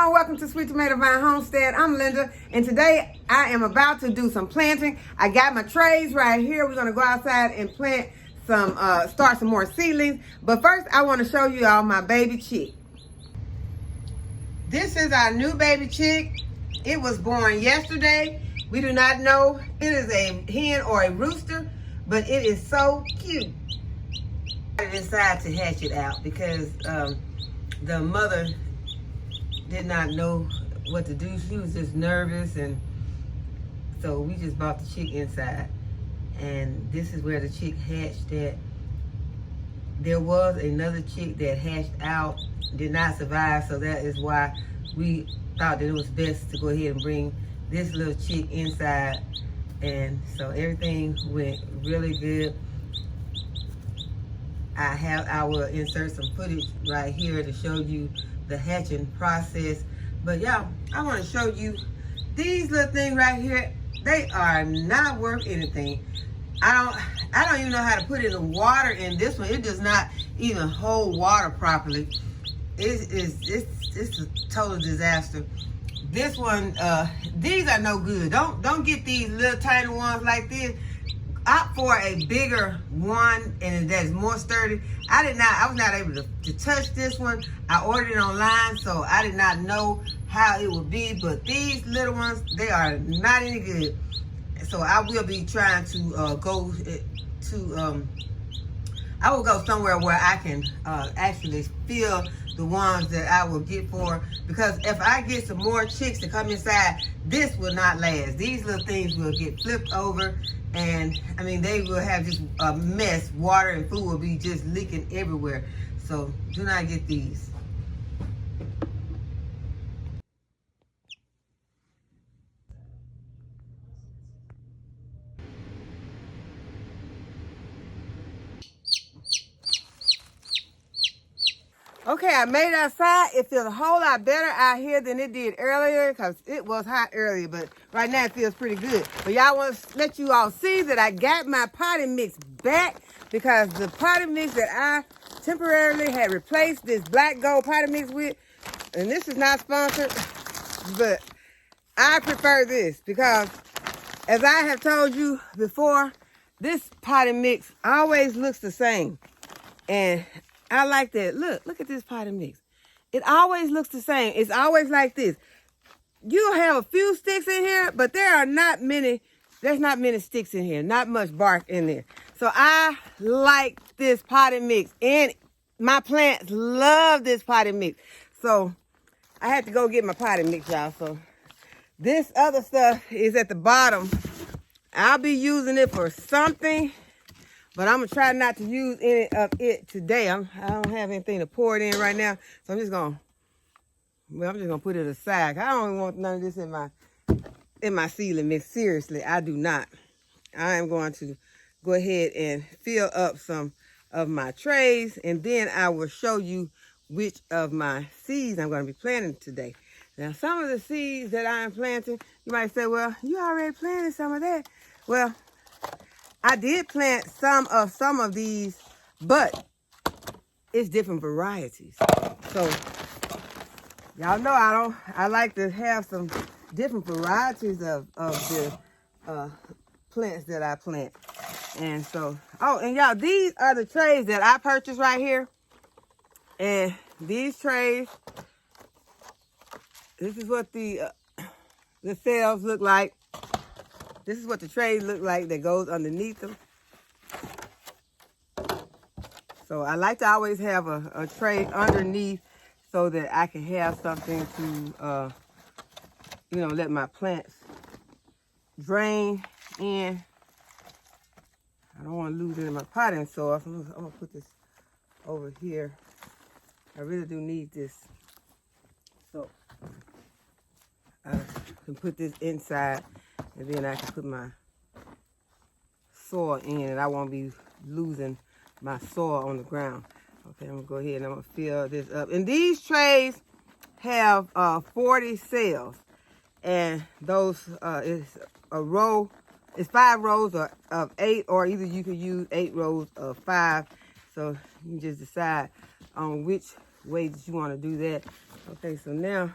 everyone, welcome to Sweet Tomato Vine Homestead. I'm Linda, and today I am about to do some planting. I got my trays right here. We're gonna go outside and plant some, start some more seedlings. But first, I wanna show you all my baby chick. This is our new baby chick. It was born yesterday. We do not know it is a hen or a rooster, but it is so cute. I decided to hatch it out because the mother did not know what to do. She was just nervous, and so we just bought the chick inside. And this is where the chick hatched at. There was another chick that hatched out, did not survive, so that is why we thought that it was best to go ahead and bring this little chick inside. And so everything went really good. I will insert some footage right here to show you the hatching process. But y'all, I want to show you these little things right here. They are not worth anything. I don't even know how to put in the water in this one. It does not even hold water properly. It's a total disaster. This one, these are no good. Don't get these little tiny ones like this. Opt for a bigger one and that is more sturdy. I was not able to touch this one. I ordered it online, so I did not know how it would be, but these little ones, they are not any good. So I will be trying to I will go somewhere where I can actually fill the ones that I will get for, because if I get some more chicks to come inside, this will not last. These little things will get flipped over, and I mean, they will have just a mess. Water and food will be just leaking everywhere. So do not get these. Okay, I made it outside. It feels a whole lot better out here than it did earlier, because it was hot earlier, but right now it feels pretty good. But y'all want to let you all see that I got my potting mix back, because the potting mix that I temporarily had replaced this black gold potting mix with, and this is not sponsored, but I prefer this because, as I have told you before, this potting mix always looks the same. And I like that. Look at this potting mix. It always looks the same. It's always like this. You'll have a few sticks in here, but there's not many sticks in here, not much bark in there. So I like this potting mix, and my plants love this potting mix. So I had to go get my potting mix, y'all. So this other stuff is at the bottom. I'll be using it for something, but I'm gonna try not to use any of it today. I don't have anything to pour it in right now, so I'm just gonna put it aside. I don't want none of this in my seedling mix. Seriously, I do not. I am going to go ahead and fill up some of my trays, and then I will show you which of my seeds I'm going to be planting today. Now, some of the seeds that I am planting, you might say, well, you already planted some of that. Well, I did plant some of these, but it's different varieties. So y'all know I like to have some different varieties of the plants that I plant. And so, and y'all, these are the trays that I purchased right here. And these trays, this is what the cells look like. This is what the trays look like that goes underneath them. So I like to always have a tray underneath so that I can have something to, let my plants drain in. I don't want to lose it in my potting soil, so I'm going to put this over here. I really do need this. So I can put this inside, and then I can put my soil in, and I won't be losing my soil on the ground. Okay, I'm gonna go ahead and I'm gonna fill this up. And these trays have 40 cells, and those is a row. It's 5 rows of 8, or either you can use 8 rows of 5. So you just decide on which way that you want to do that. Okay, so now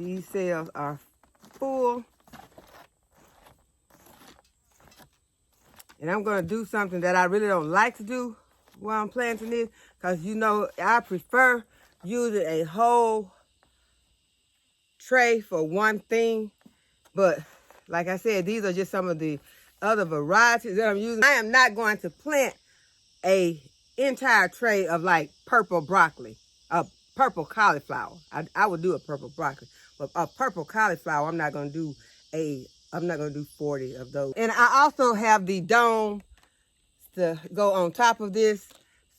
These cells are full. And I'm going to do something that I really don't like to do while I'm planting this, because you know I prefer using a whole tray for one thing. But like I said, these are just some of the other varieties that I'm using. I am not going to plant a entire tray of like purple broccoli, a purple cauliflower. I would do a purple broccoli, but a purple cauliflower, I'm not going to do 40 of those. And I also have the dome to go on top of this.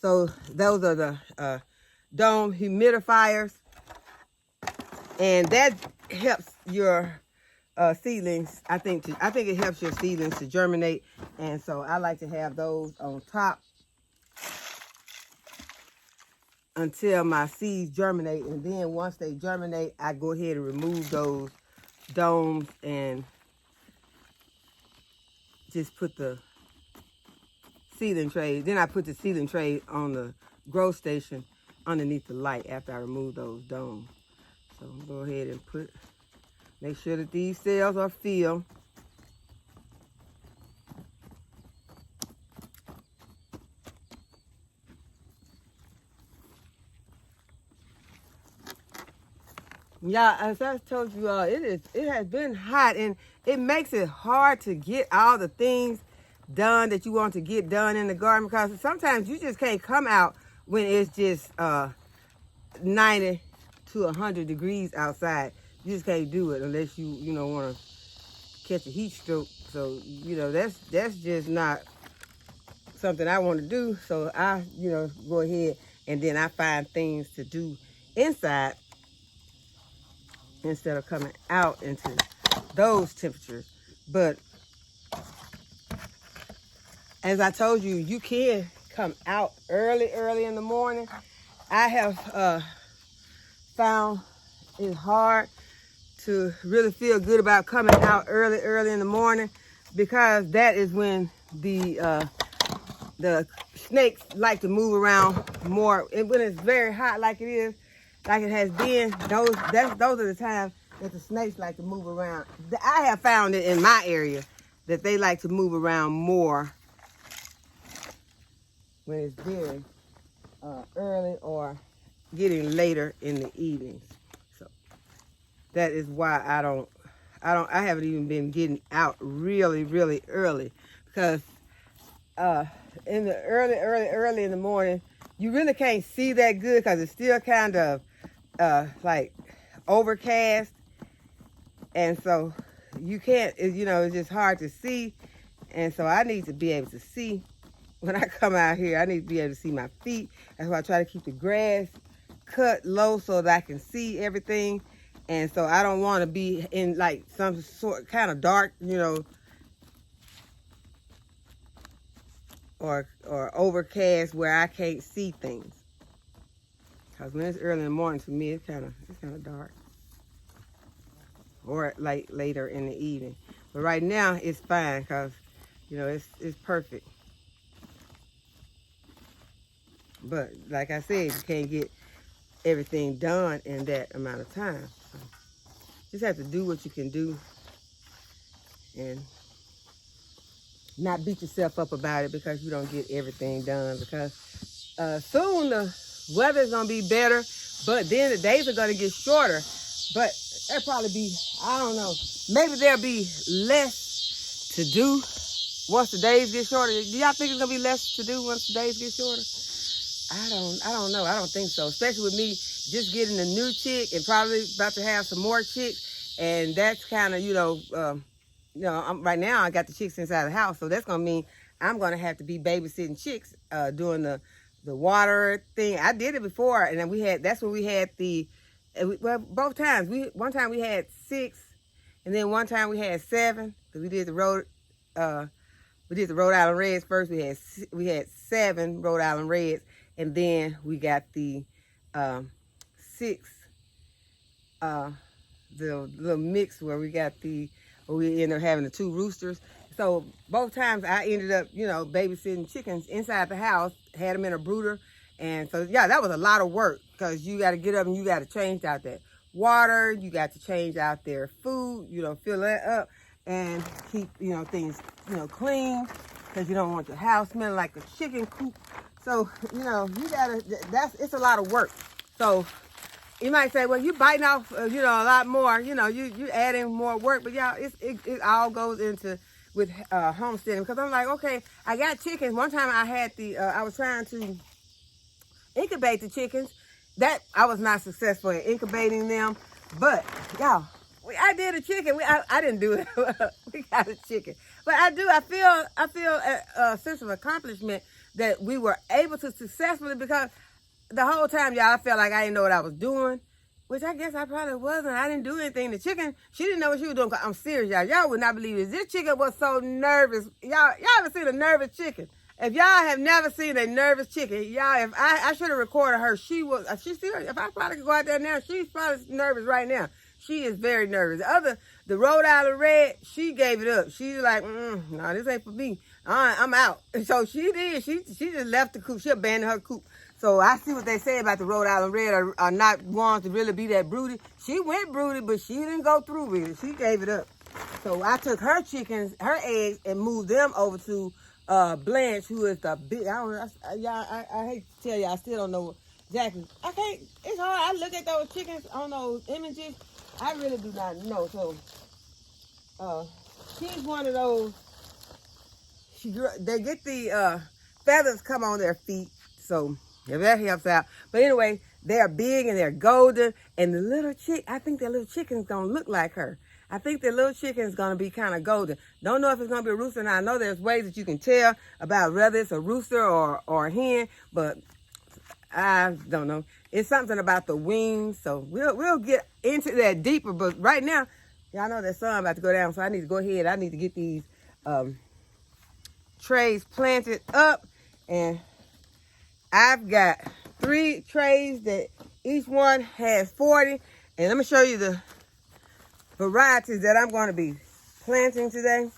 So those are the dome humidifiers. And that helps your seedlings, I think it helps your seedlings to germinate. And so I like to have those on top until my seeds germinate. And then once they germinate, I go ahead and remove those domes and just put the seedling tray. Then I put the seedling tray on the grow station underneath the light after I remove those domes. So I'm gonna go ahead and make sure that these cells are filled. Yeah, as I told you all, it has been hot, and it makes it hard to get all the things done that you want to get done in the garden, because sometimes you just can't come out when it's just 90 to 100 degrees outside. You just can't do it unless you want to catch a heat stroke. So that's just not something I want to do. So I go ahead and then I find things to do inside instead of coming out into those temperatures. But as I told you, you can come out early in the morning. I have found it's hard to really feel good about coming out early in the morning, because that is when the snakes like to move around more. And when it's very hot like it has been, those are the times that the snakes like to move around. I have found it in my area that they like to move around more when it's very early or getting later in the evenings. So that is why I haven't even been getting out really early, because in the early in the morning, you really can't see that good because it's still kind of like overcast, and so you can't, it's just hard to see. And so I need to be able to see when I come out here. I need to be able to see my feet. That's why I try to keep the grass cut low so that I can see everything. And so I don't want to be in like some sort kind of dark, or overcast where I can't see things. Because when it's early in the morning, to me, it's kind of dark. Or like later in the evening. But right now, it's fine because, it's perfect. But like I said, you can't get everything done in that amount of time. So just have to do what you can do and not beat yourself up about it because you don't get everything done. Because soon the weather's gonna be better, but then the days are gonna get shorter. But there'll probably be, I don't know, maybe there'll be less to do once the days get shorter. Do y'all think it's gonna be less to do once the days get shorter? I don't know. I don't think so. Especially with me just getting a new chick and probably about to have some more chicks. And that's kind of, right now I got the chicks inside the house. So that's going to mean I'm going to have to be babysitting chicks, doing the water thing. I did it before. And then that's when we had both times. One time we had 6. And then one time we had 7. Because we did the Rhode Island Reds first. We had 7 Rhode Island Reds. And then we got the 6, the little mix where we ended up having the 2 roosters. So both times I ended up, babysitting chickens inside the house, had them in a brooder. And so, yeah, that was a lot of work because you got to get up and you got to change out that water. You got to change out their food, fill that up and keep, things, clean, because you don't want your house smelling like a chicken coop. So, you gotta, it's a lot of work. So you might say, well, you biting off, a lot more, you adding more work, but y'all, it all goes into with homesteading, because I'm like, okay, I got chickens. One time I had I was trying to incubate the chickens. That I was not successful in incubating them, but y'all, I did a chicken. I didn't do it. We got a chicken, but I feel a sense of accomplishment that we were able to successfully, because the whole time, y'all, I felt like I didn't know what I was doing, which I guess I probably wasn't. I didn't do anything. The chicken, she didn't know what she was doing. I'm serious, y'all. Y'all would not believe this. This chicken was so nervous. Y'all ever seen a nervous chicken? If y'all have never seen a nervous chicken, y'all, if I should have recorded her. She still, if I probably could go out there now, she's probably nervous right now. She is very nervous. The Rhode Island Red, she gave it up. She's like, no, this ain't for me. I'm out. And so she did. She just left the coop. She abandoned her coop. So I see what they say about the Rhode Island Red are not ones to really be that broody. She went broody, but she didn't go through with it. She gave it up. So I took her chickens, her eggs, and moved them over to Blanche, who is the big, I hate to tell you, I still don't know exactly. It's hard. I look at those chickens on those images. I really do not know. So she's one of those, they get the feathers come on their feet. So if that helps out. But anyway, they're big and they're golden. And the little I think that little chicken's going to look like her. I think the little chicken's going to be kind of golden. Don't know if it's going to be a rooster. Now, I know there's ways that you can tell about whether it's a rooster or a hen, but I don't know. It's something about the wings. So we'll get into that deeper. But right now, y'all know that sun about to go down. So I need to go ahead. I need to get these trays planted up. And I've got 3 trays that each one has 40. And let me show you the varieties that I'm going to be planting today.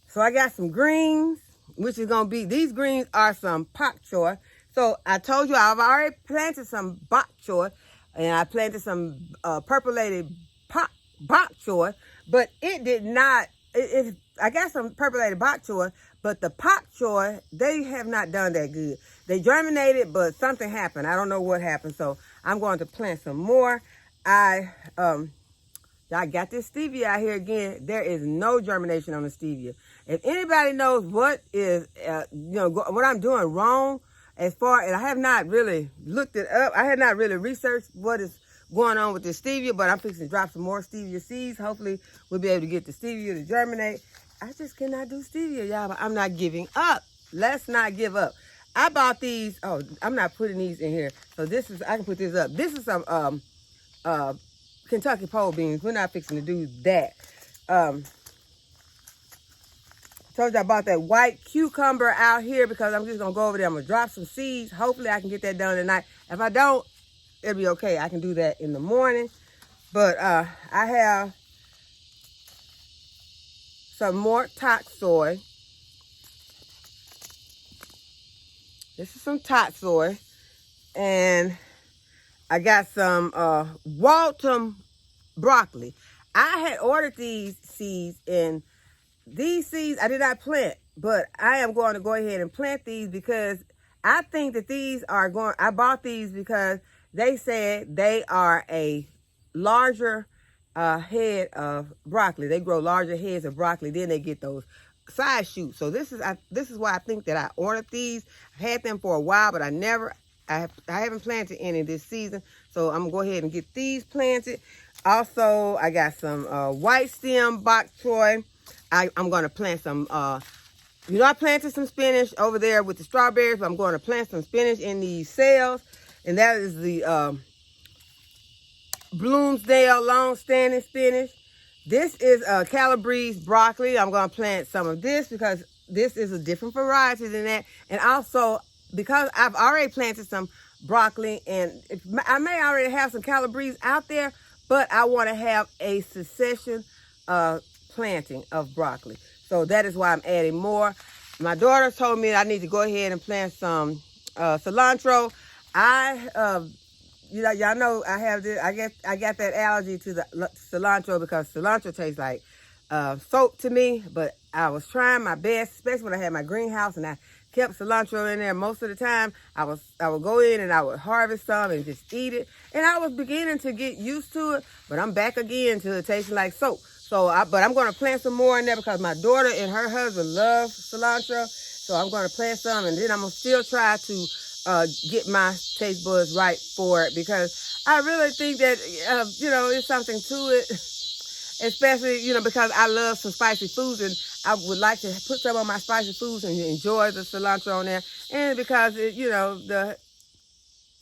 So I got some greens, which is going to be, these greens are some pak choy. So I told you I've already planted some bok choy, and I planted some purpleated bok choy, but it did not, I got some purpleated bok choy, but the pak choy, they have not done that good. They germinated, but something happened. I don't know what happened. So I'm going to plant some more. I got this stevia out here again. There is no germination on the stevia. If anybody knows what is, what I'm doing wrong, and I have not really looked it up. I have not really researched what is going on with the stevia, but I'm fixing to drop some more stevia seeds. Hopefully, we'll be able to get the stevia to germinate. I just cannot do stevia, y'all, but I'm not giving up. Let's not give up. I bought these. Oh, I'm not putting these in here. So I can put this up. This is some Kentucky pole beans. We're not fixing to do that. Told you I bought that white cucumber out here because I'm just going to go over there. I'm going to drop some seeds. Hopefully I can get that done tonight. If I don't, it'll be okay. I can do that in the morning. But I have some more top soy. This is some top soy. And I got some Waltham broccoli. I had ordered these seeds, and these seeds I did not plant, but I am going to go ahead and plant these because I think that these are I bought these because they said they are a larger head of broccoli. They grow larger heads of broccoli, then they get those side shoots. So this is why I think that I ordered these. I had them for a while, but I haven't planted any this season. So I'm gonna go ahead and get these planted. Also, I got some white stem bok choy. I'm gonna plant some, I planted some spinach over there with the strawberries, but I'm going to plant some spinach in these cells. And that is the Bloomsdale long-standing spinach. This is Calabrese broccoli. I'm going to plant some of this because this is a different variety than that. And also, because I've already planted some broccoli, and I may already have some Calabrese out there, but I want to have a succession planting of broccoli. So that is why I'm adding more. My daughter told me I need to go ahead and plant some cilantro. y'all know I have this. I got that allergy to the cilantro because cilantro tastes like soap to me. But I was trying my best, especially when I had my greenhouse and I kept cilantro in there most of the time. I would go in and I would harvest some and just eat it, and I was beginning to get used to it. But I'm back again to it tasting like soap. So, but I'm going to plant some more in there because my daughter and her husband love cilantro. So I'm going to plant some, and then I'm going to still try to get my taste buds right for it, because I really think that, there's something to it, especially, because I love some spicy foods, and I would like to put some on my spicy foods and enjoy the cilantro on there. And because, I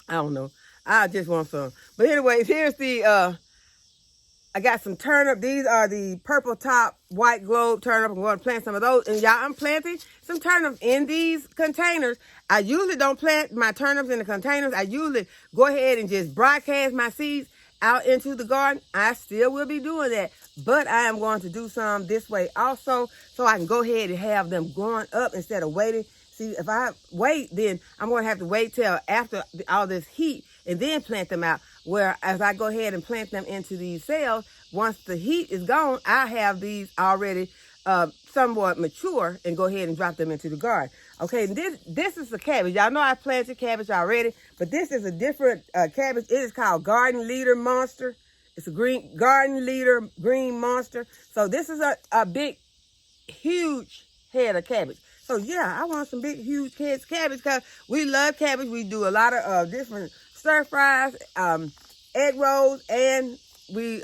don't know, I just want some. But anyways, here's the, I got some turnip. These are the purple top white globe turnip. I'm going to plant some of those. And y'all, I'm planting some turnips in these containers. I usually don't plant my turnips in the containers. I usually go ahead and just broadcast my seeds out into the garden. I still will be doing that. But I am going to do some this way also, so I can go ahead and have them growing up instead of waiting. See, if I wait, then I'm going to have to wait till after all this heat and then plant them out. Whereas I go ahead and plant them into these cells, once the heat is gone, I have these already somewhat mature and go ahead and drop them into the garden. Okay, and this is the cabbage. Y'all know I planted cabbage already, but this is a different cabbage. It is called Garden Leader Monster. It's a green Garden Leader Green Monster. So this is a big, huge head of cabbage. So yeah, I want some big, huge heads of cabbage because we love cabbage. We do a lot of different stir fries, egg rolls, and we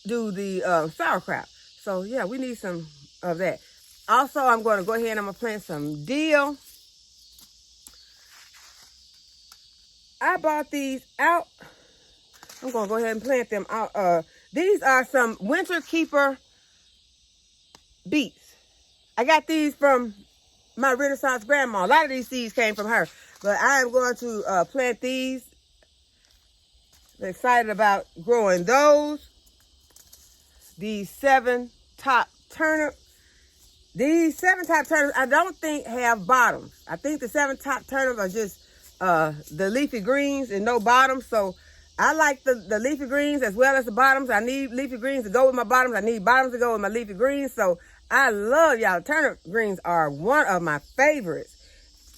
do the sauerkraut. So yeah, we need some of that. Also, I'm going to go ahead and I'm going to plant some dill. I bought these out. I'm going to go ahead and plant them out. These are some Winter Keeper beets. I got these from my Renaissance grandma. A lot of these seeds came from her. But I am going to plant these. I'm excited about growing those. These 7 top turnips. These 7 top turnips, I don't think have bottoms. I think the 7 top turnips are just the leafy greens and no bottoms. So I like the leafy greens as well as the bottoms. I need leafy greens to go with my bottoms. I need bottoms to go with my leafy greens. So I love y'all. Turnip greens are one of my favorites.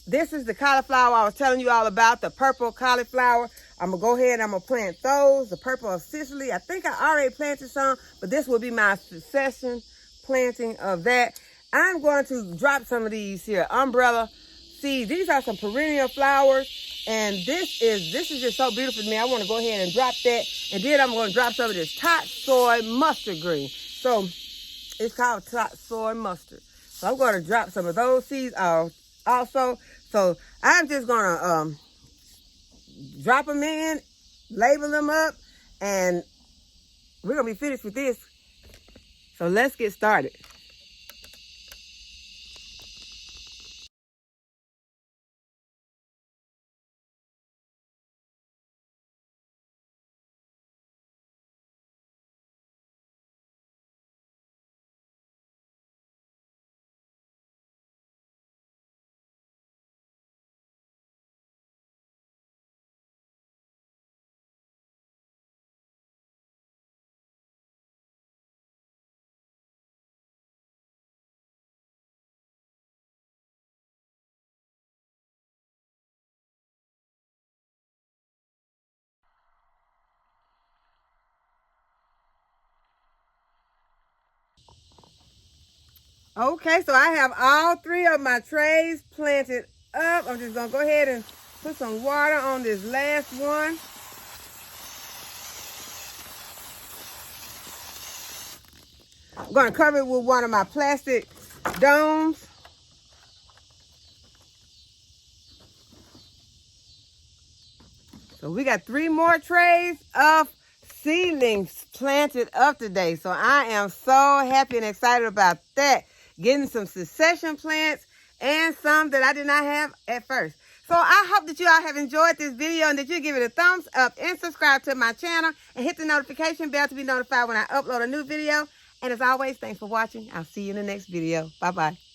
This is the cauliflower I was telling you all about, the purple cauliflower. I'm going to go ahead and I'm going to plant those, the purple of Sicily. I think I already planted some, but this will be my succession planting of that. I'm going to drop some of these here, umbrella seeds. These are some perennial flowers, and this is just so beautiful to me. I want to go ahead and drop that, and then I'm going to drop some of this top soy mustard green. So it's called top soy mustard. So I'm going to drop some of those seeds also. So I'm just going to drop them in, label them up, and we're going to be finished with this. So let's get started. Okay, so I have all 3 of my trays planted up. I'm just going to go ahead and put some water on this last one. I'm going to cover it with one of my plastic domes. So we got 3 more trays of seedlings planted up today. So I am so happy and excited about that. Getting some succession plants and some that I did not have at first. So I hope that you all have enjoyed this video and that you give it a thumbs up and subscribe to my channel and hit the notification bell to be notified when I upload a new video. And as always, thanks for watching. I'll see you in the next video. Bye-bye.